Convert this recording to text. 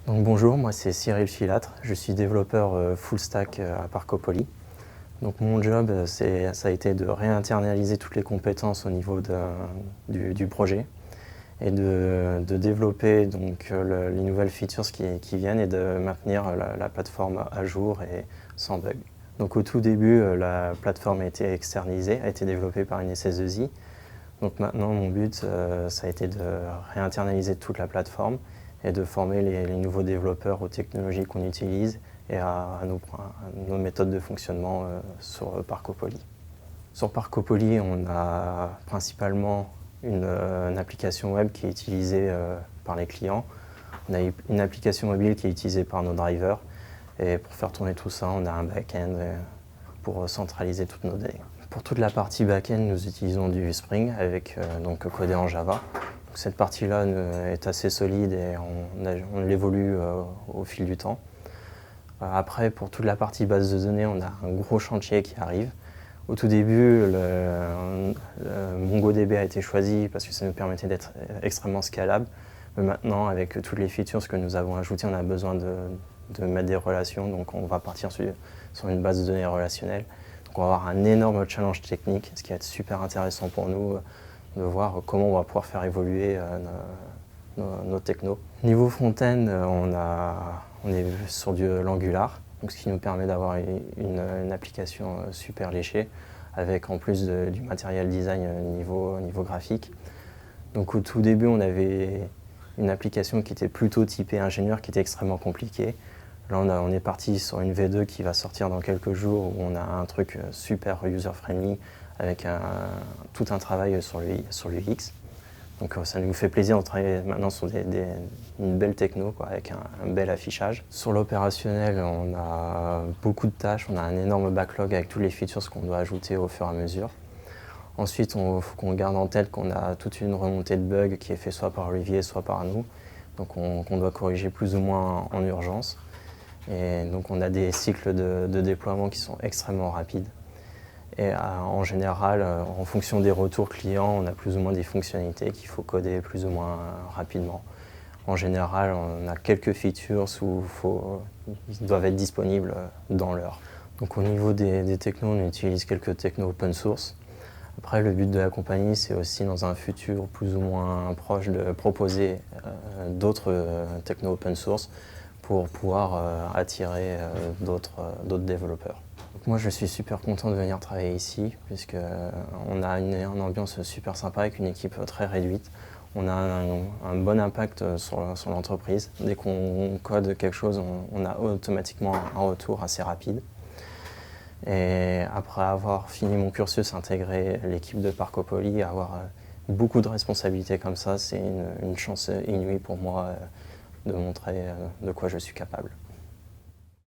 Donc bonjour, moi c'est Cyril Filâtre, je suis développeur full stack à Parco Poly. Donc mon job ça a été de réinternaliser toutes les compétences au niveau du projet et de développer donc, les nouvelles features qui viennent et de maintenir la plateforme à jour et sans bug. Donc au tout début, la plateforme a été externalisée, a été développée par une SS2I. Donc maintenant, mon but, ça a été de réinternaliser toute la plateforme et de former les nouveaux développeurs aux technologies qu'on utilise et à nos méthodes de fonctionnement sur Parco Poly. Sur Parco Poly, on a principalement une application web qui est utilisée par les clients. On a une application mobile qui est utilisée par nos drivers. Et pour faire tourner tout ça, on a un back-end pour centraliser toutes nos données. Pour toute la partie back-end, nous utilisons du Spring avec donc codé en Java. Donc cette partie-là est assez solide et on l'évolue au fil du temps. Après, pour toute la partie base de données, on a un gros chantier qui arrive. Au tout début, le MongoDB a été choisi parce que ça nous permettait d'être extrêmement scalable. Mais maintenant, avec toutes les features que nous avons ajoutées, on a besoin de mettre des relations. Donc on va partir sur une base de données relationnelle. Donc on va avoir un énorme challenge technique, ce qui va être super intéressant pour nous de voir comment on va pouvoir faire évoluer nos technos. Niveau front-end, on est sur de l'Angular, ce qui nous permet d'avoir une application super léchée, avec en plus du matériel design niveau graphique. Donc au tout début, on avait une application qui était plutôt typée ingénieur, qui était extrêmement compliquée. Là, on est parti sur une V2 qui va sortir dans quelques jours, où on a un truc super user-friendly, avec tout un travail sur l'UX. Donc ça nous fait plaisir de travailler maintenant sur une belle techno, avec un bel affichage. Sur l'opérationnel, on a beaucoup de tâches, on a un énorme backlog avec toutes les features qu'on doit ajouter au fur et à mesure. Ensuite, il faut qu'on garde en tête qu'on a toute une remontée de bugs qui est faite soit par Olivier, soit par nous, donc qu'on doit corriger plus ou moins en urgence. Et donc on a des cycles de déploiement qui sont extrêmement rapides. Et en général, en fonction des retours clients, on a plus ou moins des fonctionnalités qu'il faut coder plus ou moins rapidement. En général, on a quelques features où ils doivent être disponibles dans l'heure. Donc au niveau des technos, on utilise quelques technos open source. Après, le but de la compagnie, c'est aussi dans un futur plus ou moins proche de proposer d'autres technos open source pour pouvoir attirer d'autres développeurs. Donc moi, je suis super content de venir travailler ici, puisqu'on a une ambiance super sympa avec une équipe très réduite. On a un bon impact sur l'entreprise. Dès qu'on code quelque chose, on a automatiquement un retour assez rapide. Et après avoir fini mon cursus, intégrer l'équipe de Parco Poly, avoir beaucoup de responsabilités comme ça, c'est une chance inouïe pour moi de montrer de quoi je suis capable.